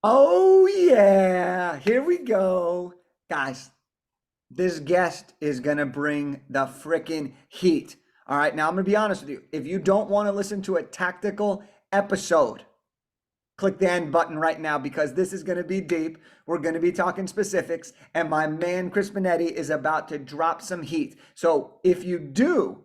Oh, yeah. Here we go. Guys, this guest is going to bring the freaking heat. All right. Now, I'm going to be honest with you. If you don't want to listen to a tactical episode, click the end button right now because this is going to be deep. We're going to be talking specifics, and my man, Chris Benetti, is about to drop some heat. So, if you do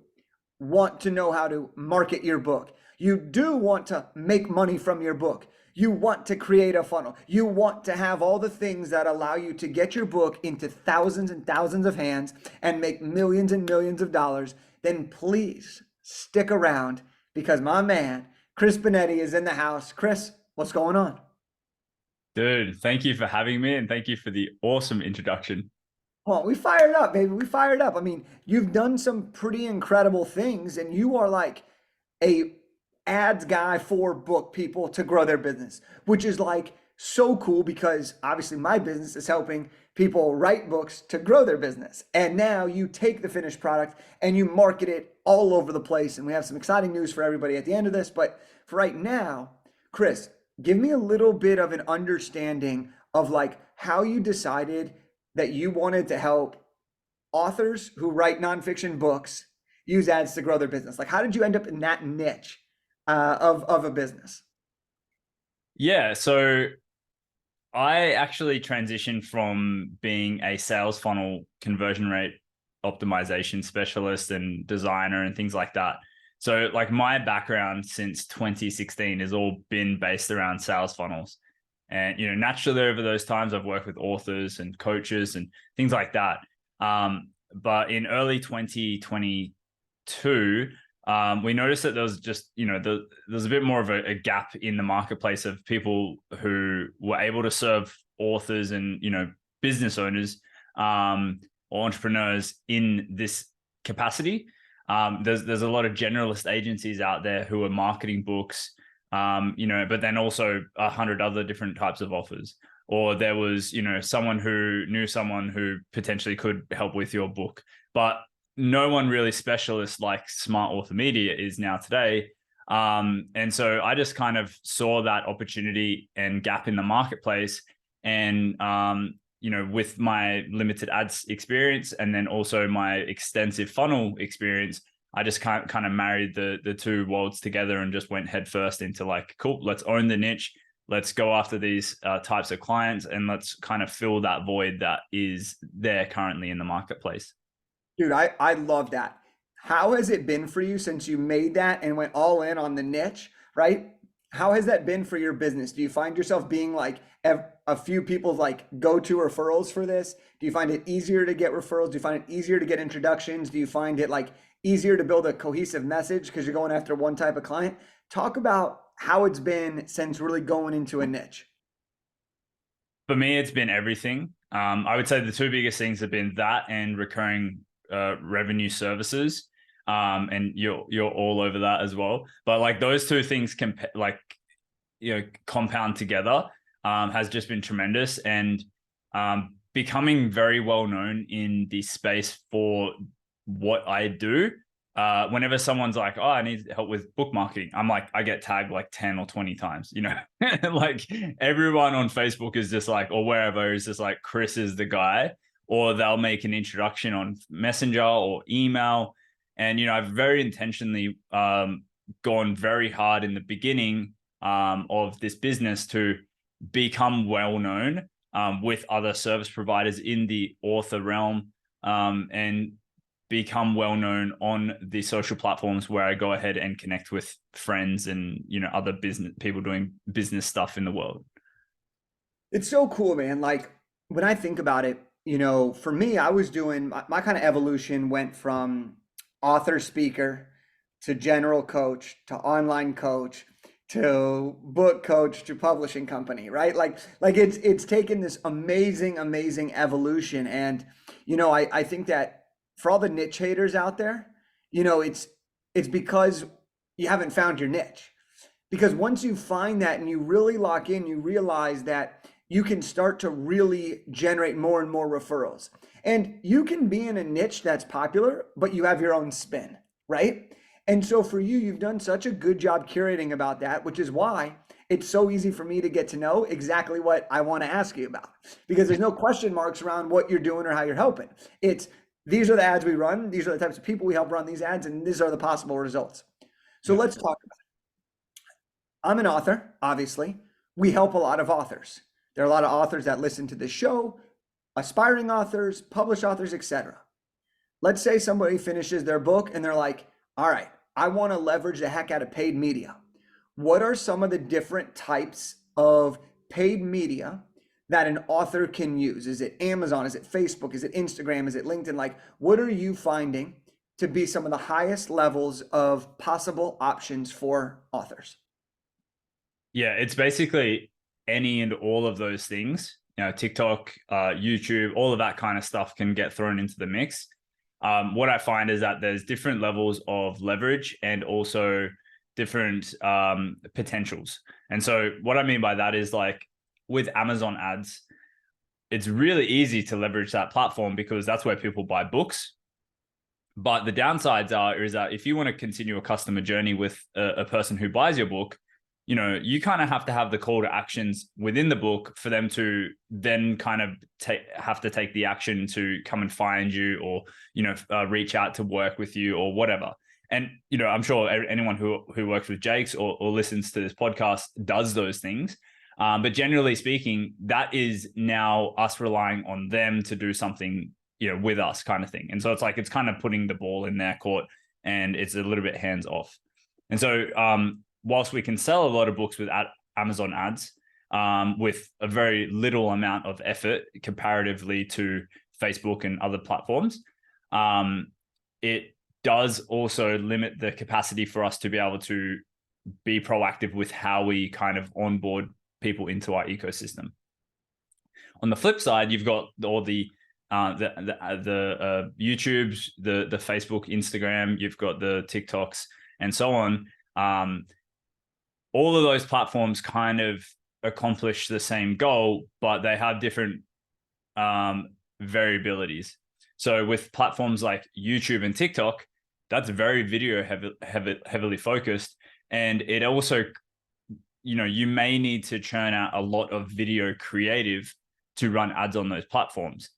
want to know how to market your book, you do want to make money from your book, you want to create a funnel, you want to have all the things that allow you to get your book into thousands and thousands of hands and make millions and millions of dollars, then please stick around because my man, Chris Benetti, is in the house. Chris, what's going on? Dude, thank you for having me and thank you for the awesome introduction. Well, we fired up, baby. We fired up. I mean, you've done some pretty incredible things, and you are like a ads guy for book people to grow their business, which is like so cool because obviously my business is helping people write books to grow their business. And now you take the finished product and you market it all over the place. And we have some exciting news for everybody at the end of this. But for right now, Chris, give me a little bit of an understanding of like how you decided that you wanted to help authors who write nonfiction books use ads to grow their business. Like, how did you end up in that niche of a business? Yeah, so I actually transitioned from being a sales funnel conversion rate optimization specialist and designer and things like that. So like my background since 2016 has all been based around sales funnels. And, naturally over those times, I've worked with authors and coaches and things like that. But in early 2022, we noticed that there was just, there's a bit more of a gap in the marketplace of people who were able to serve authors and, business owners or entrepreneurs in this capacity. There's a lot of generalist agencies out there who are marketing books, but then also 100 other different types of offers. Or there was, someone who knew someone who potentially could help with your book, but no one really specialist like Smart Author Media is now today. And so I just kind of saw that opportunity and gap in the marketplace. And, with my limited ads experience and then also my extensive funnel experience, I just kind of married the two worlds together and just went headfirst into like, cool, let's own the niche. Let's go after these types of clients and let's kind of fill that void that is there currently in the marketplace. Dude, I love that. How has it been for you since you made that and went all in on the niche, right? How has that been for your business? Do you find yourself being like a few people's like go-to referrals for this? Do you find it easier to get referrals? Do you find it easier to get introductions? Do you find it like easier to build a cohesive message because you're going after one type of client? Talk about how it's been since really going into a niche. For me, it's been everything. I would say the two biggest things have been that and recurring revenue services. And you're all over that as well. But like those two things compound together has just been tremendous. And becoming very well known in the space for what I do. Whenever someone's like, oh, I need help with book marketing, I'm like, I get tagged like 10 or 20 times, like everyone on Facebook is just like, or wherever is just like, Chris is the guy, or they'll make an introduction on Messenger or email. And, I've very intentionally gone very hard in the beginning of this business to become well-known with other service providers in the author realm and become well-known on the social platforms where I go ahead and connect with friends and, other business people doing business stuff in the world. It's so cool, man. Like when I think about it, for me, I was doing my kind of evolution went from author speaker to general coach to online coach to book coach to publishing company, right? Like it's taken this amazing evolution. And I think that for all the niche haters out there, it's because you haven't found your niche. Because once you find that and you really lock in, you realize that you can start to really generate more and more referrals. And you can be in a niche that's popular, but you have your own spin, right? And so for you, you've done such a good job curating about that, which is why it's so easy for me to get to know exactly what I want to ask you about, because there's no question marks around what you're doing or how you're helping. It's, these are the ads we run, these are the types of people we help run these ads, and these are the possible results. So Yeah. let's talk about it. I'm an author, obviously. We help a lot of authors. There are a lot of authors that listen to this show, aspiring authors, published authors, etc. Let's say somebody finishes their book and they're like, all right, I want to leverage the heck out of paid media. What are some of the different types of paid media that an author can use? Is it Amazon? Is it Facebook? Is it Instagram? Is it LinkedIn? Like, what are you finding to be some of the highest levels of possible options for authors? Yeah, it's basically any and all of those things. You know, TikTok, YouTube, all of that kind of stuff can get thrown into the mix. What I find is that there's different levels of leverage and also different potentials. And so what I mean by that is, like, with Amazon ads, it's really easy to leverage that platform because that's where people buy books. But the downsides is that if you want to continue a customer journey with a person who buys your book, you know, you kind of have to have the call to actions within the book for them to then kind of have to take the action to come and find you, or, you know, reach out to work with you or whatever. And, you know, I'm sure anyone who works with Jake's or listens to this podcast does those things. But generally speaking, that is now us relying on them to do something, you know, with us, kind of thing. And so it's like, it's kind of putting the ball in their court, and it's a little bit hands off. And so, whilst we can sell a lot of books with Amazon ads, with a very little amount of effort comparatively to Facebook and other platforms, it does also limit the capacity for us to be able to be proactive with how we kind of onboard people into our ecosystem. On the flip side, you've got all the YouTubes, the Facebook, Instagram, you've got the TikToks, and so on. All of those platforms kind of accomplish the same goal, but they have different variabilities. So with platforms like YouTube and TikTok, that's very video heavily focused. And it also, you know, you may need to churn out a lot of video creative to run ads on those platforms.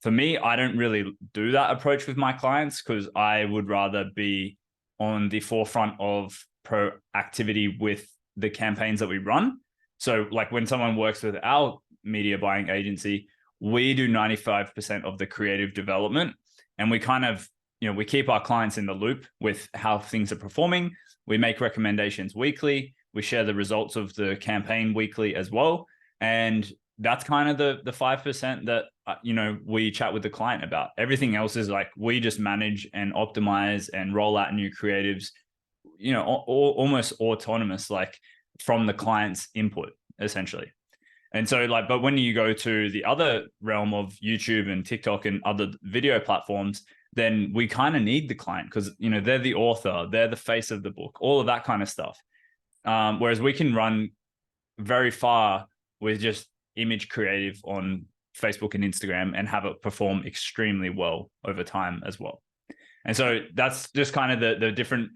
For me, I don't really do that approach with my clients because I would rather be on the forefront of proactivity with the campaigns that we run. So like when someone works with our media buying agency, we do 95% of the creative development, and we kind of, you know, we keep our clients in the loop with how things are performing. We make recommendations weekly. We share the results of the campaign weekly as well. And that's kind of the 5% that, you know, we chat with the client about. Everything else is like, we just manage and optimize and roll out new creatives, you know, almost autonomous, like from the client's input, essentially. And so like, but when you go to the other realm of YouTube and TikTok and other video platforms, then we kind of need the client because, you know, they're the author, they're the face of the book, all of that kind of stuff. Whereas we can run very far with just image creative on Facebook and Instagram and have it perform extremely well over time as well. And so that's just kind of the different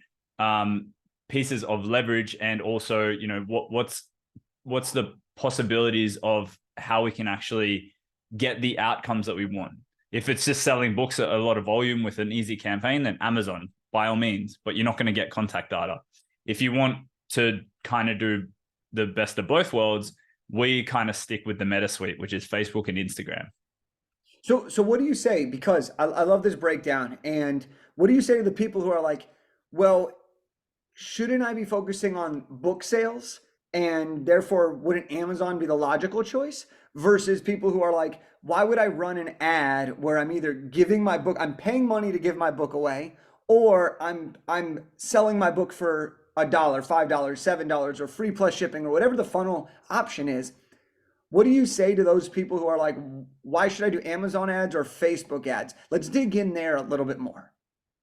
pieces of leverage, and also, you know, what's the possibilities of how we can actually get the outcomes that we want. If it's just selling books at a lot of volume with an easy campaign, then Amazon, by all means, but you're not going to get contact data. If you want to kind of do the best of both worlds, we kind of stick with the meta suite, which is Facebook and Instagram. So what do you say? Because I love this breakdown. And what do you say to the people who are like, well, shouldn't I be focusing on book sales? And therefore, wouldn't Amazon be the logical choice? Versus people who are like, why would I run an ad where I'm either giving my book, I'm paying money to give my book away, or I'm selling my book for $1, $5, $7, or free plus shipping, or whatever the funnel option is. What do you say to those people who are like, why should I do Amazon ads or Facebook ads? Let's dig in there a little bit more.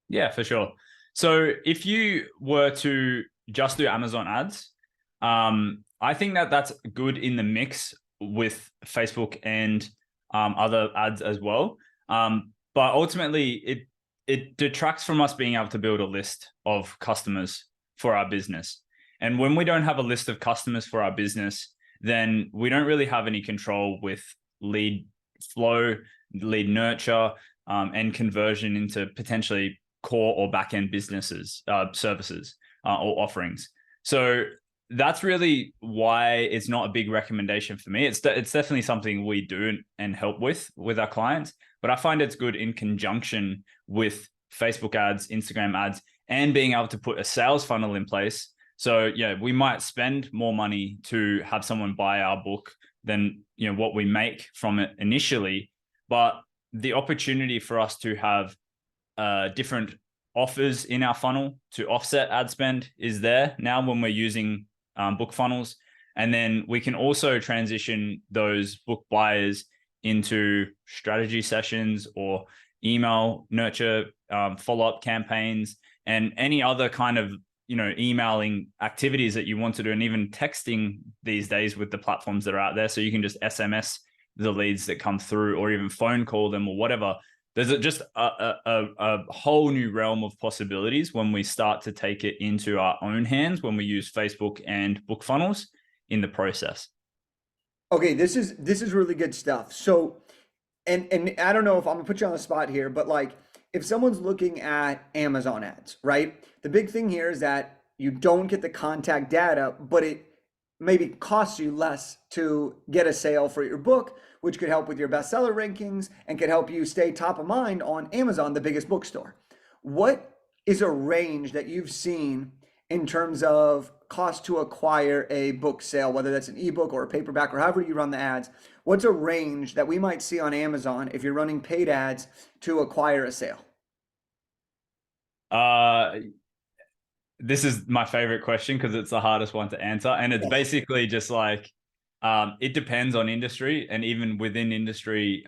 Yeah, for sure. So if you were to just do Amazon ads, I think that that's good in the mix with Facebook and other ads as well. But ultimately, it detracts from us being able to build a list of customers for our business. And when we don't have a list of customers for our business, then we don't really have any control with lead flow, lead nurture, and conversion into potentially core or backend businesses, services, or offerings. So that's really why it's not a big recommendation for me. It's definitely something we do and help with our clients, but I find it's good in conjunction with Facebook ads, Instagram ads, and being able to put a sales funnel in place. So yeah, we might spend more money to have someone buy our book than what we make from it initially, but the opportunity for us to have different offers in our funnel to offset ad spend is there now when we're using book funnels. And then we can also transition those book buyers into strategy sessions or email nurture, follow-up campaigns, and any other kind of emailing activities that you want to do, and even texting these days with the platforms that are out there. So you can just SMS the leads that come through, or even phone call them or whatever. There's just a whole new realm of possibilities when we start to take it into our own hands when we use Facebook and book funnels in the process. Okay, this is really good stuff. So, and I don't know if I'm gonna put you on the spot here, but like if someone's looking at Amazon ads, right? The big thing here is that you don't get the contact data, but it maybe costs you less to get a sale for your book, which could help with your bestseller rankings and could help you stay top of mind on Amazon, the biggest bookstore. What is a range that you've seen in terms of cost to acquire a book sale, whether that's an ebook or a paperback or however you run the ads? What's a range that we might see on Amazon if you're running paid ads to acquire a sale? This is my favorite question because it's the hardest one to answer. And it's basically just like, it depends on industry, and even within industry,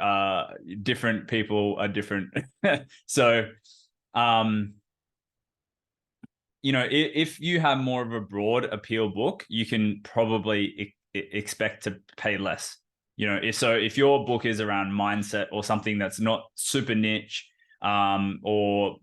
different people are different. So, if you have more of a broad appeal book, you can probably expect to pay less. If your book is around mindset or something that's not super niche, or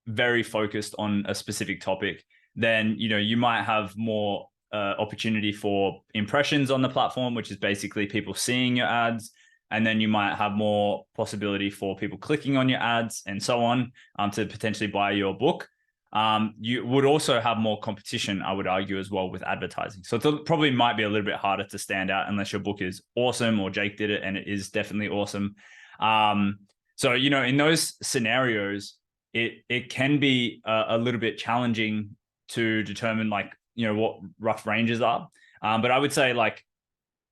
very focused on a specific topic, then you might have more opportunity for impressions on the platform, which is basically people seeing your ads, and then you might have more possibility for people clicking on your ads and so on, to potentially buy your book. You would also have more competition, I would argue, as well with advertising. So it probably might be a little bit harder to stand out unless your book is awesome, or Jake did it and it is definitely awesome. So in those scenarios, it can be a little bit challenging to determine what rough ranges are. But I would say,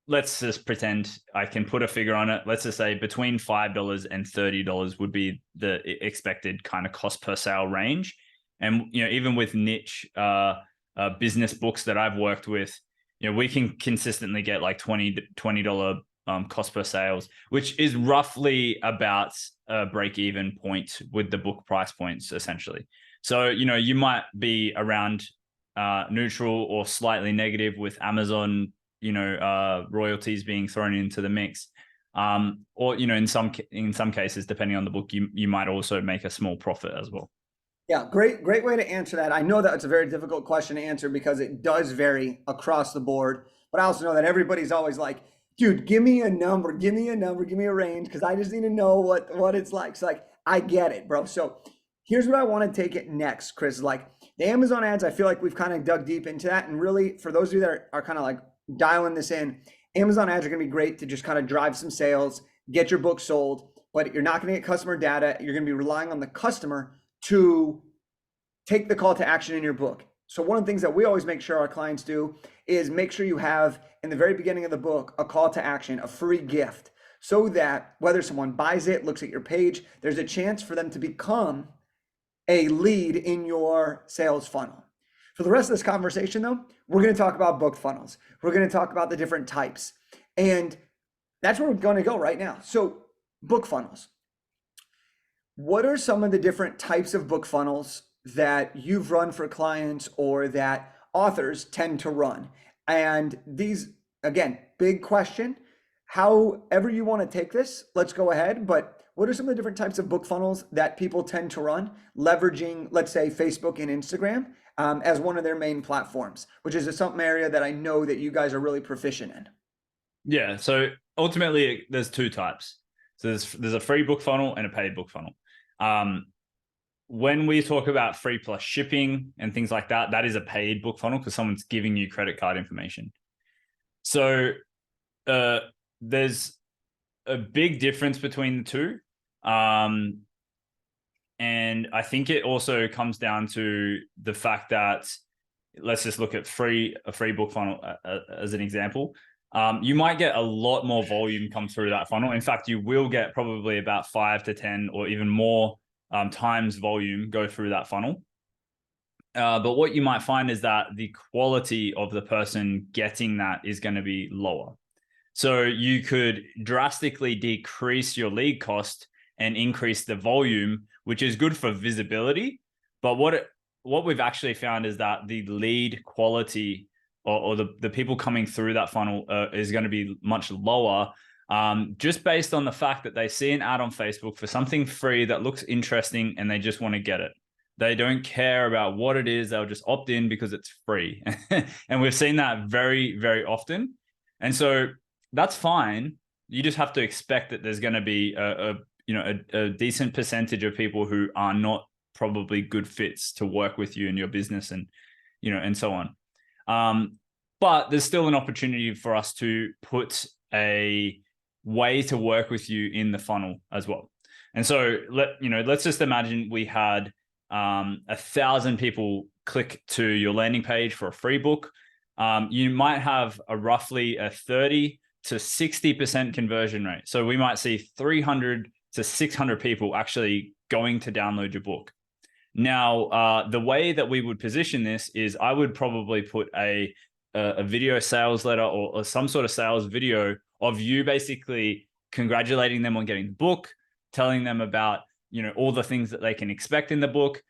let's just pretend I can put a figure on it. Let's just say between $5 and $30 would be the expected kind of cost per sale range. And even with niche business books that I've worked with, we can consistently get like $20 cost per sales, which is roughly about a break-even point with the book price points, essentially. So you might be around neutral or slightly negative with Amazon, royalties being thrown into the mix, or in some cases, depending on the book, you might also make a small profit as well. Yeah, great way to answer that. I know that it's a very difficult question to answer because it does vary across the board, but I also know that everybody's always like, dude, give me a number, give me a range, because I just need to know what it's like. So I get it, bro. So here's what I want to take it next, Chris. Like the Amazon ads, I feel like we've kind of dug deep into that. And really, for those of you that are kind of like dialing this in, Amazon ads are going to be great to just kind of drive some sales, get your book sold, but you're not going to get customer data. You're going to be relying on the customer to take the call to action in your book. So one of the things that we always make sure our clients do is make sure you have in the very beginning of the book a call to action, a free gift, so that whether someone buys it, looks at your page, there's a chance for them to become a lead in your sales funnel. For the rest of this conversation though, we're going to talk about book funnels. We're going to talk about the different types. And that's where we're going to go right now. So book funnels. What are some of the different types of book funnels that you've run for clients or that authors tend to run? And these, again, big question. However you want to take this, let's go ahead. But what are some of the different types of book funnels that people tend to run, leveraging, let's say, Facebook and Instagram, as one of their main platforms, which is something area that I know that you guys are really proficient in. Yeah. So ultimately, there's two types. So there's a free book funnel and a paid book funnel. When we talk about free plus shipping and things like that, that is a paid book funnel because someone's giving you credit card information. So there's a big difference between the two. And I think it also comes down to the fact that, let's just look at a free book funnel as an example. You might get a lot more volume come through that funnel. In fact, you will get probably about 5 to 10 or even more times volume go through that funnel. But what you might find is that the quality of the person getting that is going to be lower. So you could drastically decrease your lead cost and increase the volume, which is good for visibility. But what we've actually found is that the lead quality or the people coming through that funnel is going to be much lower, just based on the fact that they see an ad on Facebook for something free that looks interesting and they just want to get it. They don't care about what it is. They'll just opt in because it's free. And we've seen that very, very often. And so that's fine. You just have to expect that there's going to be a decent percentage of people who are not probably good fits to work with you in your business and, and so on. But there's still an opportunity for us to put a way to work with you in the funnel as well. And so let's just imagine we had 1,000 people click to your landing page for a free book. You might have roughly a 30 to 60% conversion rate. So we might see 300 to 600 people actually going to download your book. Now, the way that we would position this is I would probably put a video sales letter or some sort of sales video of you basically congratulating them on getting the book, telling them about, all the things that they can expect in the book,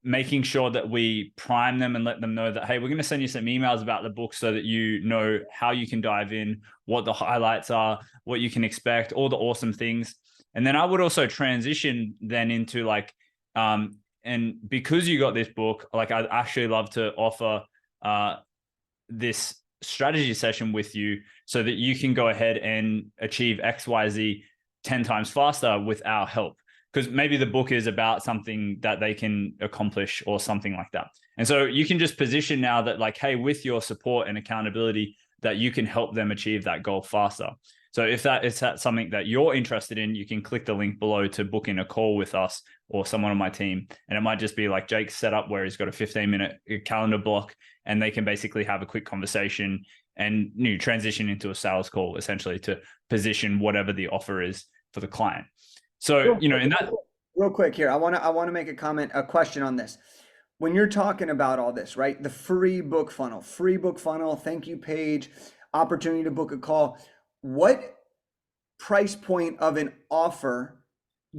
making sure that we prime them and let them know that, hey, we're going to send you some emails about the book so that you know how you can dive in, what the highlights are, what you can expect, all the awesome things. And then I would also transition then into and because you got this book, I'd actually love to offer this strategy session with you so that you can go ahead and achieve XYZ 10 times faster with our help. Because maybe the book is about something that they can accomplish or something like that. And so you can just position now that hey, with your support and accountability, that you can help them achieve that goal faster. So if that's something that you're interested in, you can click the link below to book in a call with us or someone on my team. And it might just be like Jake's set up where he's got a 15-minute calendar block and they can basically have a quick conversation and transition into a sales call essentially to position whatever the offer is for the client. So, in that real quick here, I want to make a question on this. When you're talking about all this, right? The free book funnel, thank you page, opportunity to book a call. What price point of an offer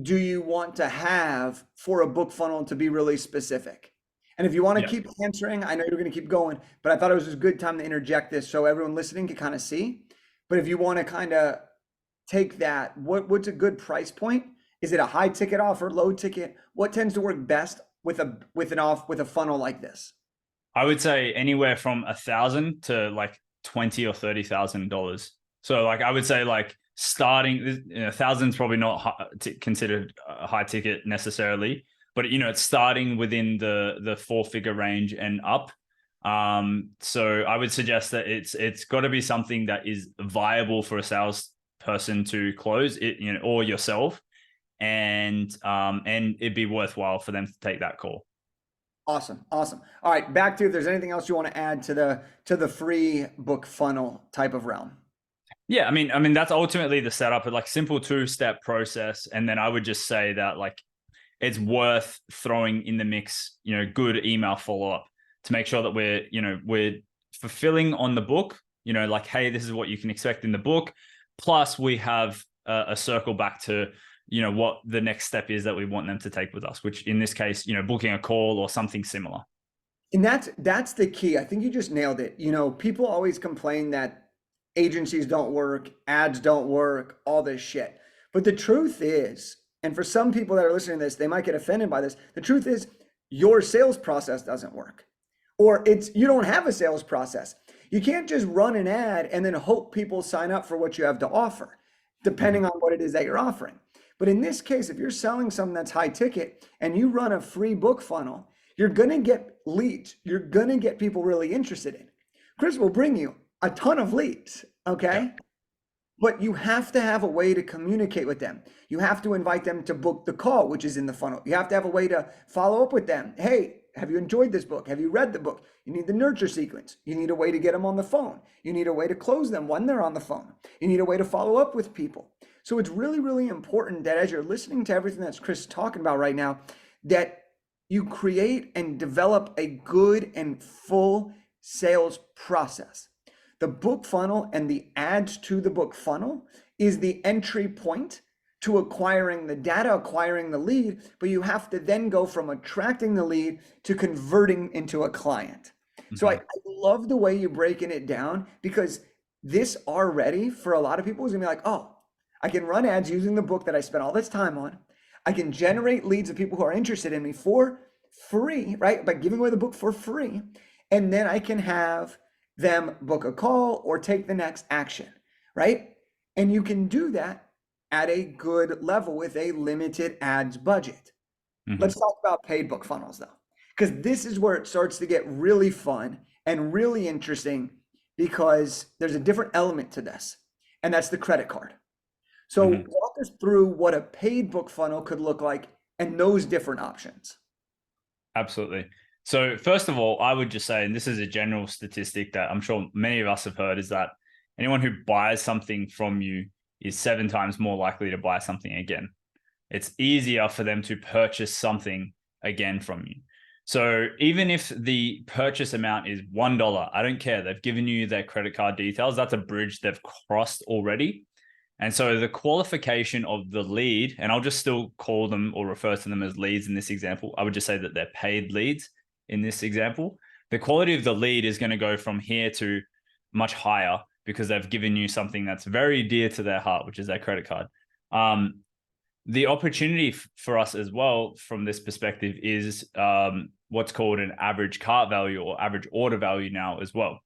do you want to have for a book funnel to be really specific? And if you want to keep answering, I know you're going to keep going, but I thought it was a good time to interject this so everyone listening can kind of see. But if you want to kind of take that, what's a good price point? Is it a high ticket offer, low ticket? What tends to work best with a funnel like this? I would say anywhere from $1,000 to $20,000 or $30,000. So I would say starting, $1,000 is probably not considered a high ticket necessarily, but it's starting within the 4-figure range and up. So I would suggest that it's got to be something that is viable for a salesperson to close it, or yourself, and it'd be worthwhile for them to take that call. Awesome. All right, back to if there's anything else you want to add to the free book funnel type of realm. Yeah, I mean that's ultimately the setup, simple 2-step process, and then I would just say that it's worth throwing in the mix, good email follow-up to make sure that we're fulfilling on the book, hey, this is what you can expect in the book. Plus we have a circle back to, what the next step is that we want them to take with us, which in this case, booking a call or something similar. And that's the key. I think you just nailed it. People always complain that agencies don't work, ads don't work, all this shit. But the truth is, and for some people that are listening to this, they might get offended by this. The truth is your sales process doesn't work. or you don't have a sales process. You can't just run an ad and then hope people sign up for what you have to offer, depending on what it is that you're offering. But in this case, if you're selling something that's high ticket and you run a free book funnel, you're going to get leads. You're going to get people really interested in. Chris will bring you a ton of leads, okay? Yeah. But you have to have a way to communicate with them. You have to invite them to book the call, which is in the funnel. You have to have a way to follow up with them. Hey, have you enjoyed this book? Have you read the book? You need the nurture sequence. You need a way to get them on the phone. You need a way to close them when they're on the phone. You need a way to follow up with people. So it's really, really important that as you're listening to everything that's Chris talking about right now, that you create and develop a good and full sales process. The book funnel and the ads to the book funnel is the entry point to acquiring the data, acquiring the lead, but you have to then go from attracting the lead to converting into a client. Mm-hmm. So I love the way you're breaking it down, because this already for a lot of people is gonna be like, oh, I can run ads using the book that I spent all this time on. I can generate leads of people who are interested in me for free, right? By giving away the book for free. And then I can have them book a call or take the next action, right? And you can do that at a good level with a limited ads budget. Mm-hmm. Let's talk about paid book funnels though, because this is where it starts to get really fun and really interesting, because there's a different element to this, and that's the credit card. So walk us through what a paid book funnel could look like and those different options. Absolutely. So first of all, I would just say, and this is a general statistic that I'm sure many of us have heard, is that anyone who buys something from you is 7 times more likely to buy something again. It's easier for them to purchase something again from you. So even if the purchase amount is $1, I don't care. They've given you their credit card details. That's a bridge they've crossed already. And so the qualification of the lead, and I'll just still call them or refer to them as leads in this example. I would just say that they're paid leads in this example. The quality of the lead is going to go from here to much higher, because they've given you something that's very dear to their heart, which is their credit card. The opportunity for us as well from this perspective is what's called an average cart value or average order value now as well.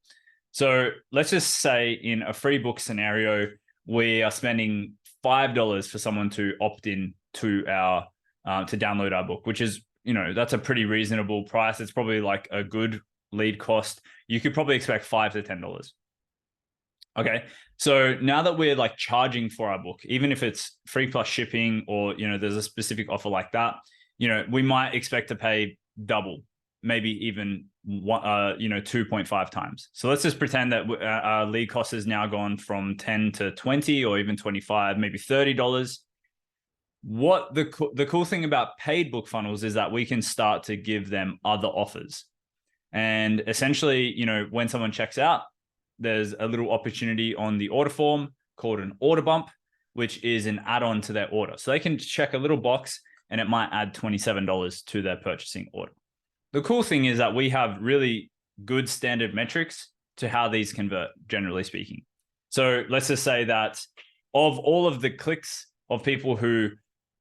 So let's just say in a free book scenario, we are spending $5 for someone to opt in to our to download our book, which is, that's a pretty reasonable price. It's probably like a good lead cost. You could probably expect $5 to $10. Okay. So now that we're like charging for our book, even if it's free plus shipping, or, there's a specific offer like that, we might expect to pay double, maybe even 2.5 times. So let's just pretend that our lead cost has now gone from 10 to 20 or even 25, maybe $30. What the cool thing about paid book funnels is that we can start to give them other offers. And essentially, when someone checks out, there's a little opportunity on the order form called an order bump, which is an add-on to their order. So they can check a little box and it might add $27 to their purchasing order. The cool thing is that we have really good standard metrics to how these convert, generally speaking. So let's just say that of all of the clicks of people who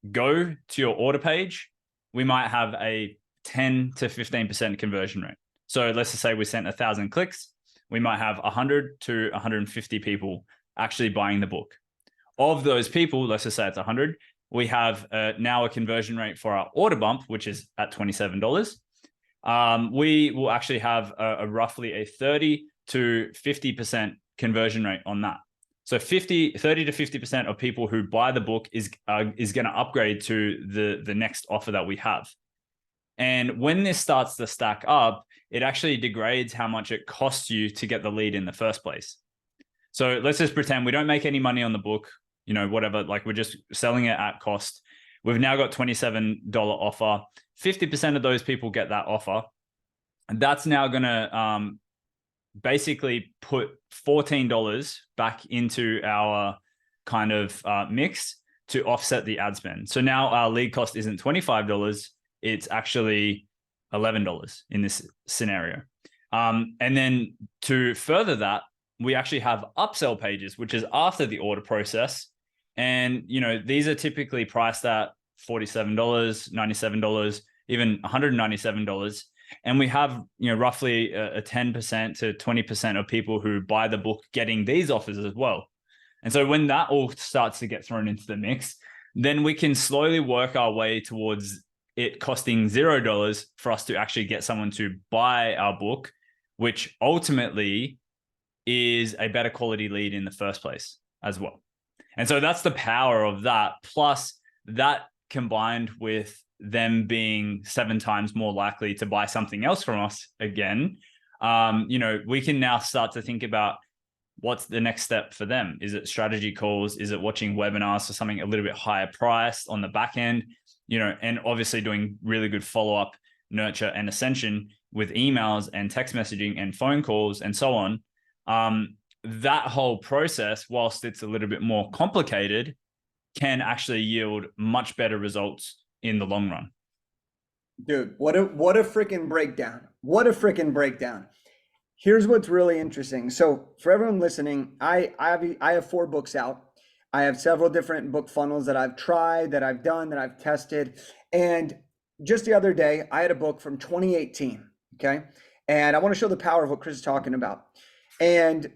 go to your order page, we might have a 10 to 15% conversion rate. So let's just say we sent 1,000 clicks. We might have 100 to 150 people actually buying the book. Of those people, let's just say it's 100, we have now a conversion rate for our order bump, which is at $27. We will actually have a roughly a 30 to 50% conversion rate on that. So 30 to 50% of people who buy the book is going to upgrade to the next offer that we have. And when this starts to stack up, it actually degrades how much it costs you to get the lead in the first place. So let's just pretend we don't make any money on the book, whatever, like we're just selling it at cost. We've now got $27 offer. 50% of those people get that offer. And that's now going to basically put $14 back into our kind of mix to offset the ad spend. So now our lead cost isn't $25. It's actually $11 in this scenario. And then to further that, we actually have upsell pages, which is after the order process. And, these are typically priced at $47, $97, even $197. And we have, roughly a 10% to 20% of people who buy the book getting these offers as well. And so when that all starts to get thrown into the mix, then we can slowly work our way towards it costing $0 for us to actually get someone to buy our book, which ultimately is a better quality lead in the first place as well. And so that's the power of that. Plus that combined with them being 7 times more likely to buy something else from us again, we can now start to think about what's the next step for them. Is it strategy calls? Is it watching webinars for something a little bit higher priced on the back end? And obviously doing really good follow-up, nurture, and ascension with emails and text messaging and phone calls and so on. That whole process, whilst it's a little bit more complicated, can actually yield much better results in the long run. Dude, what a freaking breakdown. What a freaking breakdown. Here's what's really interesting. So for everyone listening, I have 4 books out. I have several different book funnels that I've tried, that I've done, that I've tested. And just the other day, I had a book from 2018, okay? And I want to show the power of what Chris is talking about. And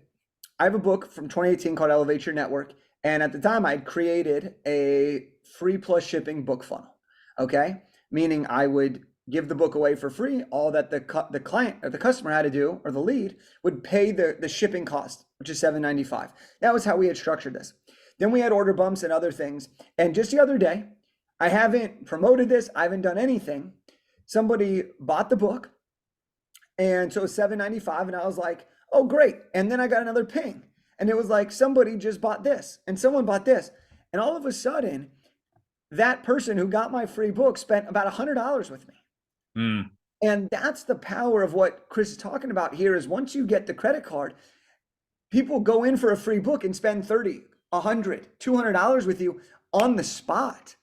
I have a book from 2018 called Elevate Your Network. And at the time, I had created a free plus shipping book funnel, okay? Meaning I would give the book away for free. All that the client or the customer had to do, or the lead, would pay the shipping cost, which is $7.95. That was how we had structured this. Then we had order bumps and other things. And just the other day, I haven't promoted this. I haven't done anything. Somebody bought the book. And so it was $7.95. And I was like, oh, great. And then I got another ping. And it was like, somebody just bought this and someone bought this. And all of a sudden, that person who got my free book spent about $100 with me. Mm. And that's the power of what Chris is talking about here, is once you get the credit card, people go in for a free book and spend $30, $100, $200 with you on the spot.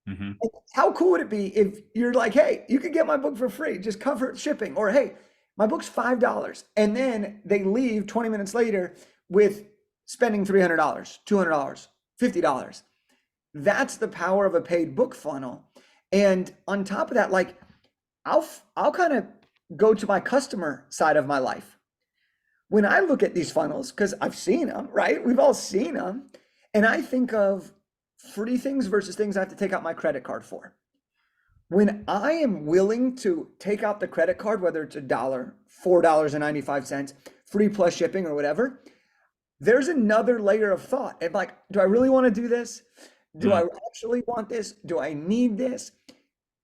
Mm-hmm. How cool would it be if you're like, hey, you could get my book for free, just cover shipping, or hey, my book's $5. And then they leave 20 minutes later with spending $300, $200, $50. That's the power of a paid book funnel. And on top of that, like I'll kind of go to my customer side of my life. When I look at these funnels, because I've seen them, right? We've all seen them. And I think of free things versus things I have to take out my credit card for. When I am willing to take out the credit card, whether it's $1, $4.95, free plus shipping or whatever, there's another layer of thought. And like, do I really want to do this? Do I actually want this? Do I need this?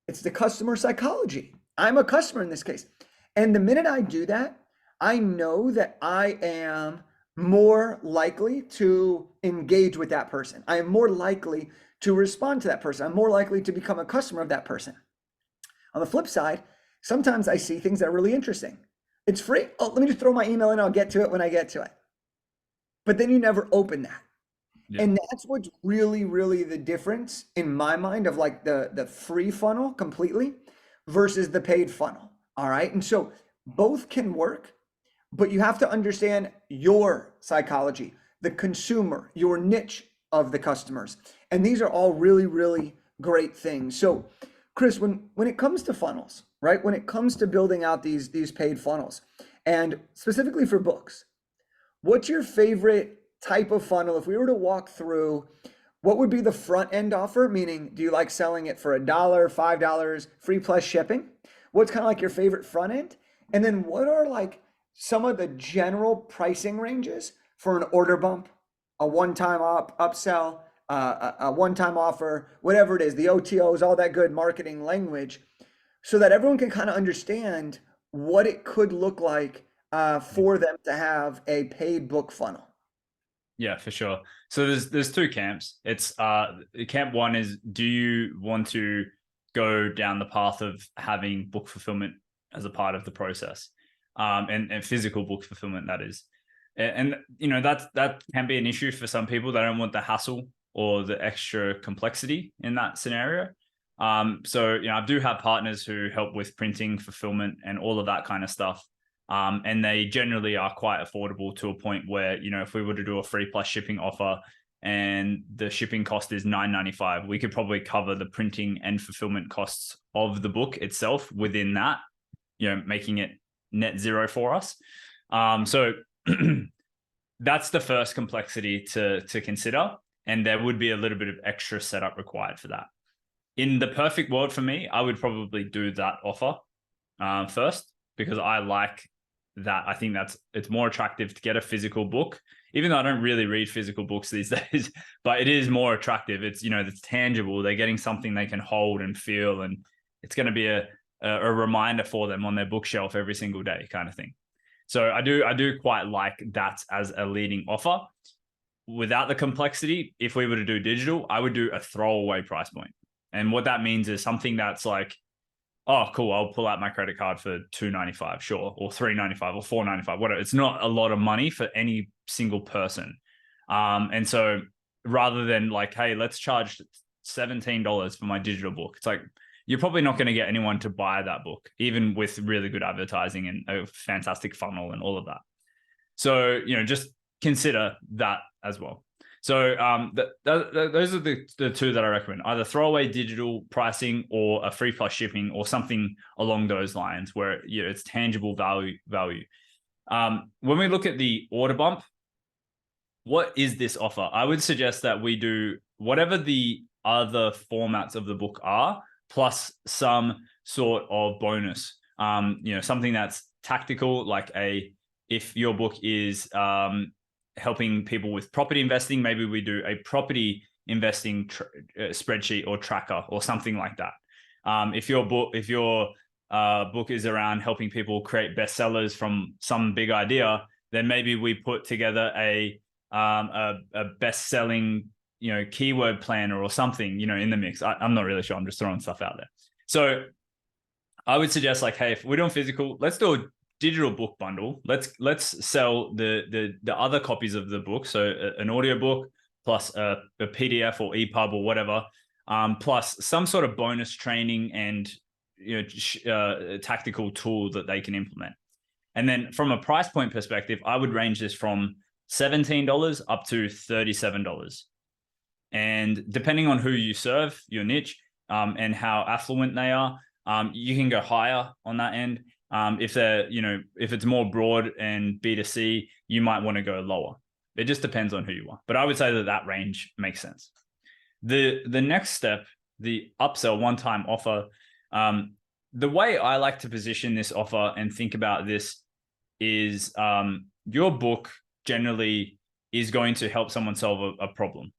It's the customer psychology. I'm a customer in this case. And the minute I do that, I know that I am more likely to engage with that person. I am more likely to respond to that person. I'm more likely to become a customer of that person. On the flip side, sometimes I see things that are really interesting. It's free. Oh, let me just throw my email in. I'll get to it when I get to it. But then you never open that. Yeah. And that's what's really, really the difference in my mind of like the free funnel completely versus the paid funnel. All right. And so both can work, but you have to understand your psychology, the consumer, your niche of the customers. And these are all really, really great things. So Chris, when it comes to funnels, right? When it comes to building out these paid funnels, and specifically for books, what's your favorite type of funnel? If we were to walk through, what would be the front end offer? Meaning, do you like selling it for $1, $5, free plus shipping? What's kind of like your favorite front end? And then what are like some of the general pricing ranges for an order bump, a one-time upsell, a one-time offer, whatever it is, the OTOs, all that good marketing language, so that everyone can kind of understand what it could look like for them to have a paid book funnel? Yeah, for sure. So there's 2 camps. It's camp 1 is, do you want to go down the path of having book fulfillment as a part of the process, and physical book fulfillment, that is. And that can be an issue for some people. They don't want the hassle or the extra complexity in that scenario. So I do have partners who help with printing, fulfillment, and all of that kind of stuff. And they generally are quite affordable to a point where, if we were to do a free plus shipping offer and the shipping cost is $9.95, we could probably cover the printing and fulfillment costs of the book itself within that. making it net zero for us. So that's the first complexity to consider. And there would be a little bit of extra setup required for that. In the perfect world for me, I would probably do that offer first, because I like that. I think it's more attractive to get a physical book, even though I don't really read physical books these days, but it is more attractive. It's, it's tangible. They're getting something they can hold and feel, and it's going to be a reminder for them on their bookshelf every single day kind of thing. So I do quite like that as a leading offer. Without the complexity, if we were to do digital, I would do a throwaway price point. And what that means is something that's like, oh, cool, I'll pull out my credit card for $2.95, sure, or $3.95 or $4.95, whatever. It's not a lot of money for any single person. And so rather than like, hey, let's charge $17 for my digital book, it's like, you're probably not going to get anyone to buy that book, even with really good advertising and a fantastic funnel and all of that. So, just consider that as well. So those are the two that I recommend: either throwaway digital pricing or a free plus shipping or something along those lines where it's tangible value. When we look at the order bump, what is this offer? I would suggest that we do whatever the other formats of the book are, plus some sort of bonus. Something that's tactical, like if your book is helping people with property investing, maybe we do a property investing spreadsheet or tracker or something like that. If your book is around helping people create bestsellers from some big idea, then maybe we put together a best-selling keyword planner or something in the mix. I'm not really sure. I'm just throwing stuff out there. So I would suggest, like, hey, if we're doing physical, let's do a digital book bundle. Let's sell the other copies of the book, so an audio book plus a PDF or EPUB or whatever, plus some sort of bonus training and tactical tool that they can implement. And then from a price point perspective, I would range this from $17 up to $37. And depending on who you serve, your niche, and how affluent they are, you can go higher on that end. If it's more broad and B2C, you might want to go lower. It just depends on who you are. But I would say that range makes sense. The next step, the upsell one-time offer, the way I like to position this offer and think about this is your book generally is going to help someone solve a problem.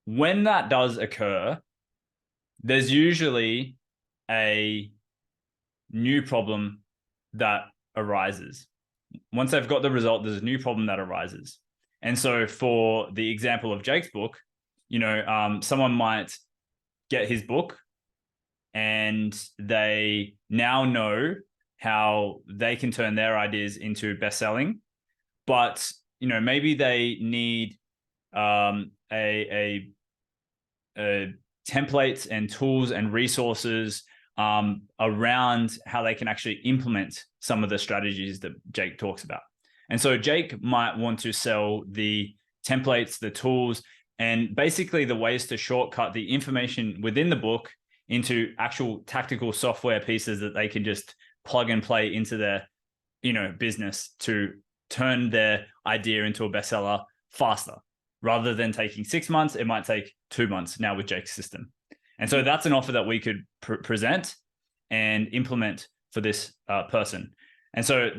When that does occur, there's usually a new problem that arises. Once they've got the result, there's a new problem that arises. And so for the example of Jake's book, someone might get his book and they now know how they can turn their ideas into best-selling, but maybe they need templates and tools and resources around how they can actually implement some of the strategies that Jake talks about. And so Jake might want to sell the templates, the tools, and basically the ways to shortcut the information within the book into actual tactical software pieces that they can just plug and play into their business to turn their idea into a bestseller faster. Rather than taking 6 months, it might take 2 months now with Jake's system. And so that's an offer that we could present and implement for this person. And so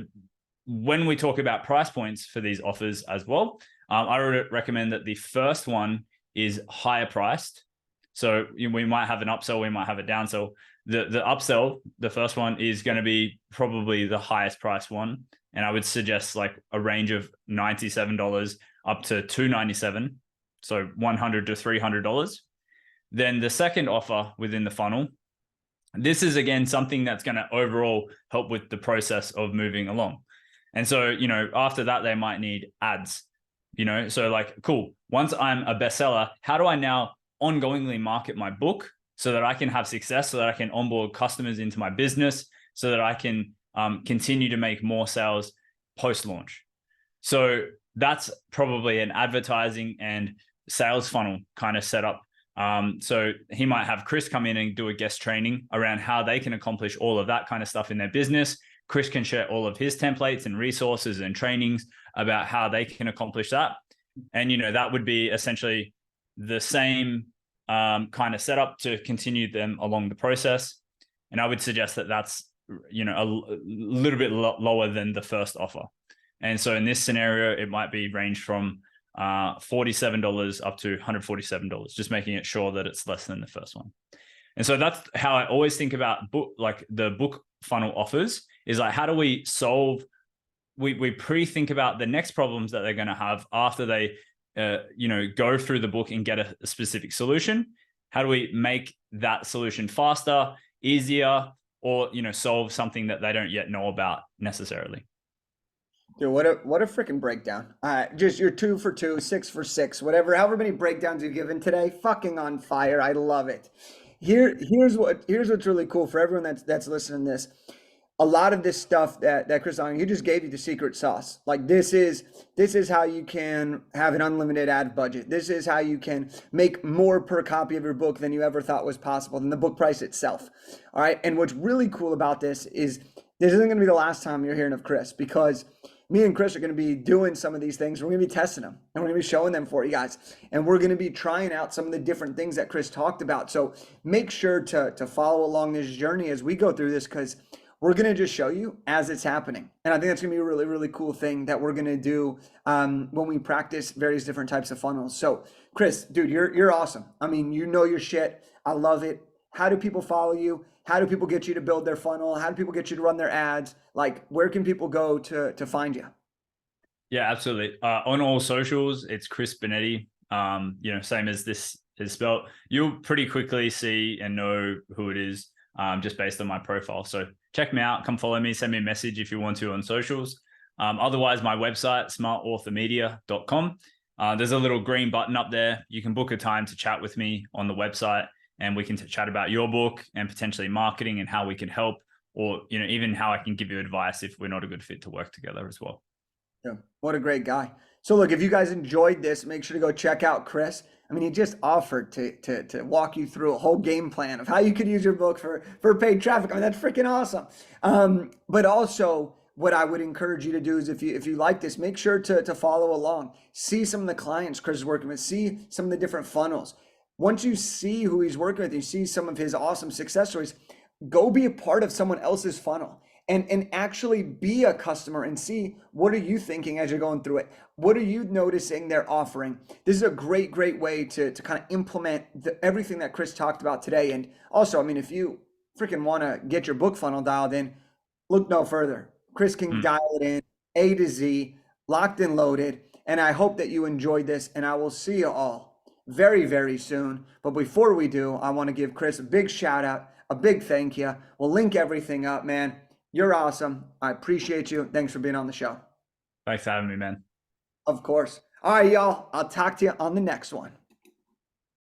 when we talk about price points for these offers as well, I would recommend that the first one is higher priced. So we might have an upsell, we might have a downsell. The upsell, the first one, is going to be probably the highest price one. And I would suggest like a range of $97 up to $297, so $100 to $300. Then the second offer within the funnel, this is again something that's going to overall help with the process of moving along. And so, after that, they might need ads, so like, cool, once I'm a bestseller, how do I now ongoingly market my book so that I can have success, so that I can onboard customers into my business, so that I can continue to make more sales post-launch? So that's probably an advertising and sales funnel kind of setup So he might have Chris come in and do a guest training around how they can accomplish all of that kind of stuff in their business. Chris can share all of his templates and resources and trainings about how they can accomplish that. And, that would be essentially the same kind of setup to continue them along the process. And I would suggest that that's, a little bit lower than the first offer. And so in this scenario, it might be range from $47 up to $147, just making it sure that it's less than the first one. And so that's how I always think about the book funnel offers, is like, how do we solve, we pre-think about the next problems that they're going to have after they, go through the book and get a specific solution. How do we make that solution faster, easier, or, solve something that they don't yet know about necessarily? Dude, what a freaking breakdown. Just you're 2 for 2, 6 for 6, whatever, however many breakdowns you've given today, fucking on fire. I love it. Here's what's really cool for everyone that's listening to this. A lot of this stuff that Chris on, he just gave you the secret sauce. Like this is how you can have an unlimited ad budget. This is how you can make more per copy of your book than you ever thought was possible, than the book price itself. All right. And what's really cool about this is this isn't going to be the last time you're hearing of Chris, because me and Chris are going to be doing some of these things. We're going to be testing them and we're going to be showing them for you guys. And we're going to be trying out some of the different things that Chris talked about. So make sure to follow along this journey as we go through this, because we're going to just show you as it's happening. And I think that's going to be a really, really cool thing that we're going to do when we practice various different types of funnels. So Chris, dude, you're awesome. I mean, you know your shit. I love it. How do people follow you? How do people get you to build their funnel? How do people get you to run their ads? Like, where can people go to find you? Yeah, absolutely. On all socials, it's Chris Benetti. Same as this is spelled. You'll pretty quickly see and know who it is just based on my profile. So check me out. Come follow me. Send me a message if you want to on socials. Otherwise, my website, smartauthormedia.com. There's a little green button up there. You can book a time to chat with me on the website, and we can chat about your book and potentially marketing and how we can help, or, even how I can give you advice if we're not a good fit to work together as well. Yeah, what a great guy. So look, if you guys enjoyed this, make sure to go check out Chris. I mean, he just offered to walk you through a whole game plan of how you could use your book for paid traffic. I mean, that's freaking awesome. But also, what I would encourage you to do is, if you like this, make sure to follow along. See some of the clients Chris is working with. See some of the different funnels. Once you see who he's working with, you see some of his awesome success stories, go be a part of someone else's funnel and actually be a customer and see, what are you thinking as you're going through it? What are you noticing they're offering? This is a great way to kind of implement everything that Chris talked about today. And also, I mean, if you freaking want to get your book funnel dialed in, look no further. Chris can dial it in, A to Z, locked and loaded. And I hope that you enjoyed this, and I will see you all very, very soon. But before we do, I want to give Chris a big shout out, a big thank you. We'll link everything up, man. You're awesome. I appreciate you. Thanks for being on the show. Thanks for having me, man. Of course. All right, y'all. I'll talk to you on the next one.